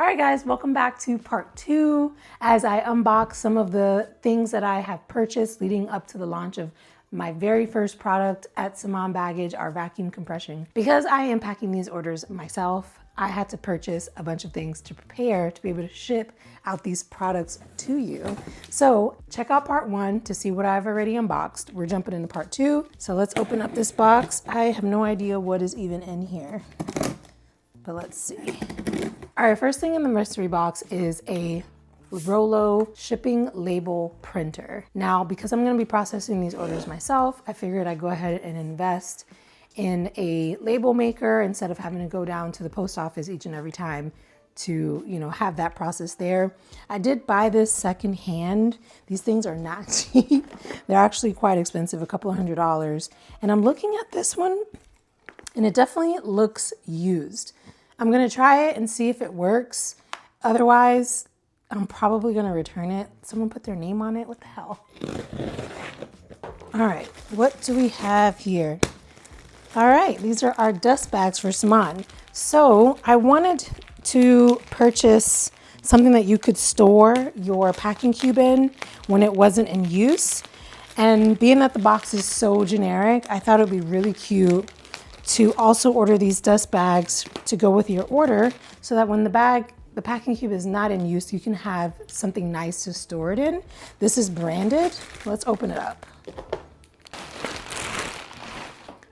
right, guys, welcome back to part 2 as I unbox some of the things that I have purchased leading up to the launch of my very first product at Samaan Baggage, our vacuum compression. Because I am packing these orders myself, I had to purchase a bunch of things to prepare to be able to ship out these products to you. So check out part 1 to see what I've already unboxed. We're jumping into part 2. So let's open up this box. I have no idea what is even in here, but let's see. All right, first thing in the mystery box is a Rolo shipping label printer. Now, because I'm gonna be processing these orders myself, I figured I'd go ahead and invest in a label maker instead of having to go down to the post office each and every time to, have that process there. I did buy this secondhand. These things are not cheap. They're actually quite expensive, a couple of $100s. And I'm looking at this one and it definitely looks used. I'm gonna try it and see if it works. Otherwise, I'm probably gonna return it. Someone put their name on it, what the hell? All right, what do we have here? All right, these are our dust bags for Samaan. So I wanted to purchase something that you could store your packing cube in when it wasn't in use. And being that the box is so generic, I thought it would be really cute to also order these dust bags to go with your order so that when the packing cube is not in use, you can have something nice to store it in. This is branded. Let's open it up.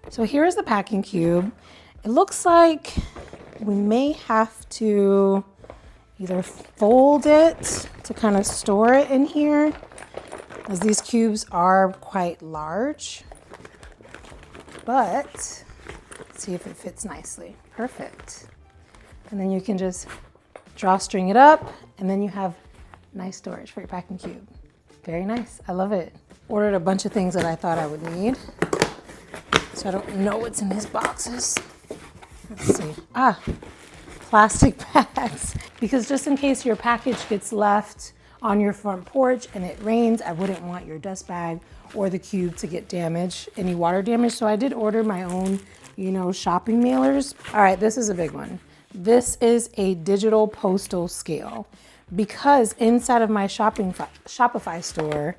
So here's the packing cube. It looks like we may have to either fold it to kind of store it in here, as these cubes are quite large, but let's see if it fits nicely. Perfect. And then you can just drawstring it up, and then you have nice storage for your packing cube. Very nice. I love it. Ordered a bunch of things that I thought I would need. So I don't know what's in these boxes. Let's see. Plastic bags. Because just in case your package gets left on your front porch and it rains, I wouldn't want your dust bag or the cube to get damaged, any water damage. So I did order my own, shopping mailers. All right, this is a big one. This is a digital postal scale. Because inside of my Shopify store,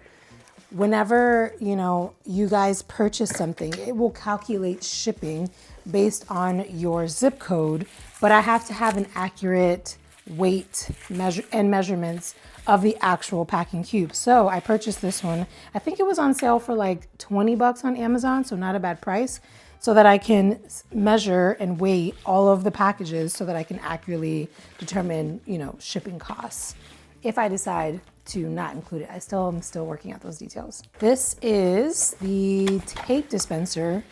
whenever, you guys purchase something, it will calculate shipping based on your zip code, but I have to have an accurate weight and measurements of the actual packing cube. So I purchased this one. I think it was on sale for like 20 bucks on Amazon, so not a bad price, so that I can measure and weight all of the packages so that I can accurately determine, shipping costs. If I decide to not include it, I'm still working out those details. This is the tape dispenser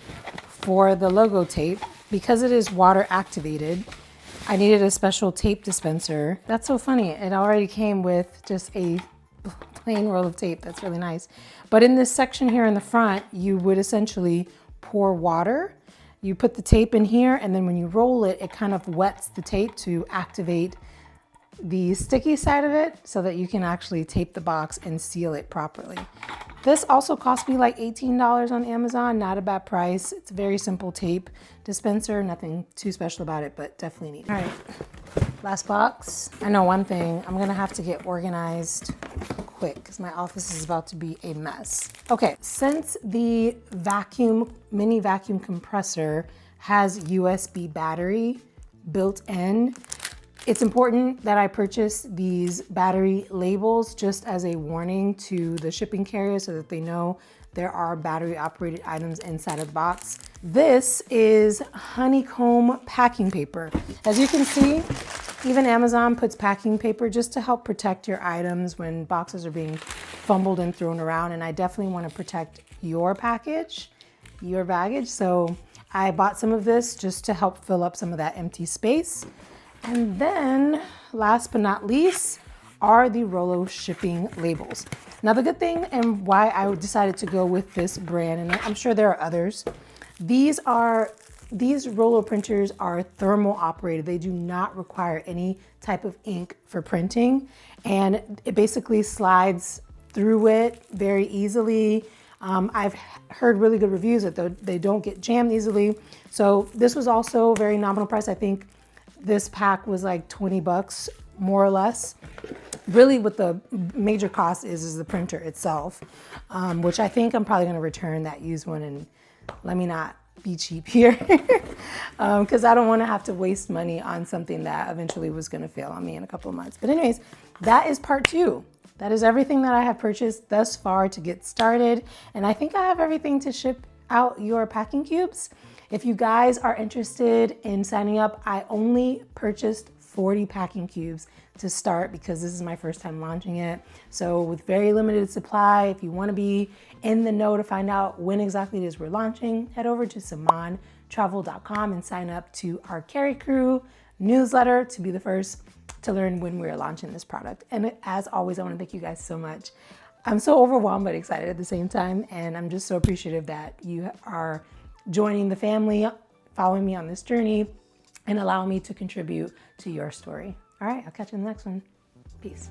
for the logo tape. Because it is water activated, I needed a special tape dispenser. That's so funny. It already came with just a plain roll of tape. That's really nice. But in this section here in the front, you would essentially pour water. You put the tape in here, and then when you roll it, it kind of wets the tape to activate the sticky side of it so that you can actually tape the box and seal it properly. This also cost me like $18 on Amazon, not a bad price. It's a very simple tape dispenser, nothing too special about it, but definitely neat. All right, last box. I know one thing, I'm gonna have to get organized quick because my office is about to be a mess. Okay, since the mini vacuum compressor has USB battery built in, it's important that I purchase these battery labels just as a warning to the shipping carrier so that they know there are battery operated items inside of the box. This is Honeycomb packing paper. As you can see, even Amazon puts packing paper just to help protect your items when boxes are being fumbled and thrown around. And I definitely want to protect your package, your baggage. So I bought some of this just to help fill up some of that empty space. And then, last but not least, are the Rolo shipping labels. Now, the good thing and why I decided to go with this brand, and I'm sure there are others, these Rolo printers are thermal operated. They do not require any type of ink for printing, and it basically slides through it very easily. I've heard really good reviews that they don't get jammed easily. So this was also a very nominal price. I think this pack was like 20 bucks more or less. Really what the major cost is the printer itself, which I think I'm probably gonna return that used one, and let me not be cheap here because I don't wanna have to waste money on something that eventually was gonna fail on me in a couple of months. But anyways, that is part 2. That is everything that I have purchased thus far to get started. And I think I have everything to ship out your packing cubes. If you guys are interested in signing up, I only purchased 40 packing cubes to start because this is my first time launching it. So with very limited supply, if you want to be in the know to find out when exactly it is we're launching, head over to SamaanTravel.com and sign up to our Carry Crew newsletter to be the first to learn when we're launching this product. And as always, I want to thank you guys so much. I'm so overwhelmed but excited at the same time, and I'm just so appreciative that you are joining the family, following me on this journey, and allowing me to contribute to your story. All right, I'll catch you in the next one. Peace.